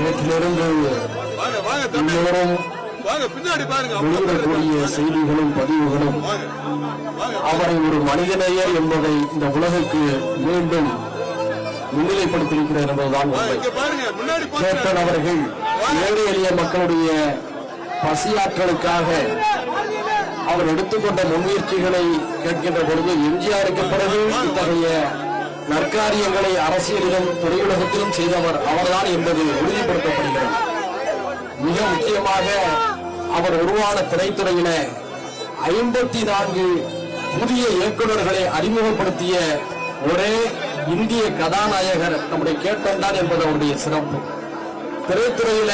நேற்றிலிருந்து எல்லோரும் வெளியிடக்கூடிய செய்திகளும் பதிவுகளும் அவரை ஒரு மனிதநேயர் என்பதை இந்த உலகுக்கு மீண்டும் முன்னிலைப்படுத்தியிருக்கிறார் என்பதுதான் கேப்டன் அவர்கள் ஏழை எளிய மக்களுடைய பசியாற்றலுக்காக அவர் எடுத்துக்கொண்ட முன்முயற்சிகளை கேட்கின்ற பொழுது எம்ஜிஆருக்கு பிறகு இத்தகைய நற்காரியங்களை அரசியலிலும் திரையுலகத்திலும் செய்தவர் அவர்தான் என்பது உறுதிப்படுத்தப்படுகிறது. மிக முக்கியமாக அவர் உருவான திரைத்துறையில 54 புதிய இயக்குநர்களை அறிமுகப்படுத்திய ஒரே இந்திய கதாநாயகர் நம்முடைய கேப்டன் தான் என்பது அவருடைய சிறப்பு. திரைத்துறையில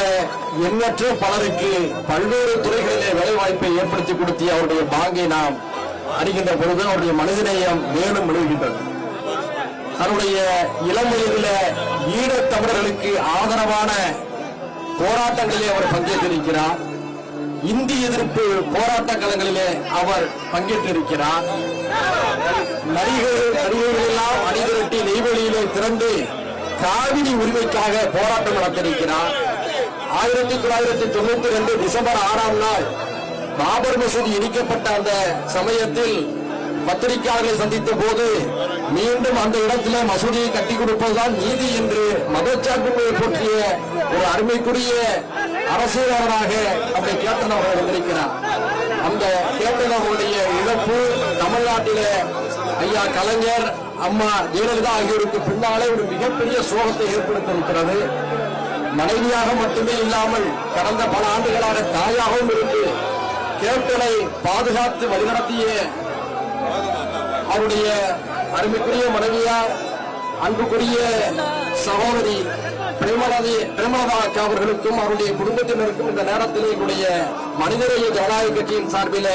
எண்ணற்ற பலருக்கு பல்வேறு துறைகளிலே வேலை வாய்ப்பை ஏற்படுத்தி கொடுத்திய அவருடைய பாங்கை நாம் அறிகின்ற பொழுது அவருடைய மனிதநேயம் மேலும் விழுகின்றது. தன்னுடைய இளம் வயதில ஈழத் தமிழர்களுக்கு ஆதரவான போராட்டங்களிலே அவர் பங்கேற்றிருக்கிறார். இந்தி எதிர்ப்பு போராட்ட களங்களிலே அவர் பங்கேற்றிருக்கிறார். நடிகர்கள் எல்லாம் அணிதிரட்டி நெய்வேலியிலே திறந்து காவிரி உரிமைக்காக போராட்டம் நடத்தியிருக்கிறார். 1992 டிசம்பர் 6ஆம் நாள் பாபர் மசூதி இடிக்கப்பட்ட அந்த சமயத்தில் பத்திரிகையாளர்களை சந்தித்த போது மீண்டும் அந்த இடத்திலே மசூதியை கட்டி கொடுப்பதுதான் நீதி என்று மதச்சார்பின்மையை போற்றிய ஒரு அருமைக்குரிய அரசியலாளராக அப்படி கேப்டன் அவர்கள் வந்திருக்கிறார். அந்த கேப்டன் அவருடைய இழப்பு தமிழ்நாட்டிலே ஐயா கலைஞர், அம்மா ஜெயலலிதா ஆகியோருக்கு பின்னாலே ஒரு மிகப்பெரிய சோகத்தை ஏற்படுத்தியிருக்கிறது. மனைவியாக மட்டுமே இல்லாமல் கடந்த பல ஆண்டுகளாக தாயாகவும் இருந்து கேப்டனை பாதுகாத்து வழிநடத்திய அவருடைய அருமைக்குரிய மனைவியார் அன்புக்குரிய சகோதரி பிரேமலதா அக்கா அவர்களுக்கும் அவருடைய குடும்பத்தினருக்கும் இந்த நேரத்திலே கூடிய மனிதநேய ஜனநாயக கட்சியின் சார்பில்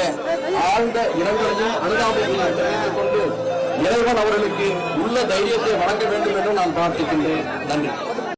ஆழ்ந்த இரங்கலையும் அனுதாபத்தையும் தெரிவித்துக் கொண்டு இறைவன் அவர்களுக்கு உள்ள தைரியத்தை வழங்க வேண்டும் என்று நான் பிரார்த்திக்கின்றேன். நன்றி.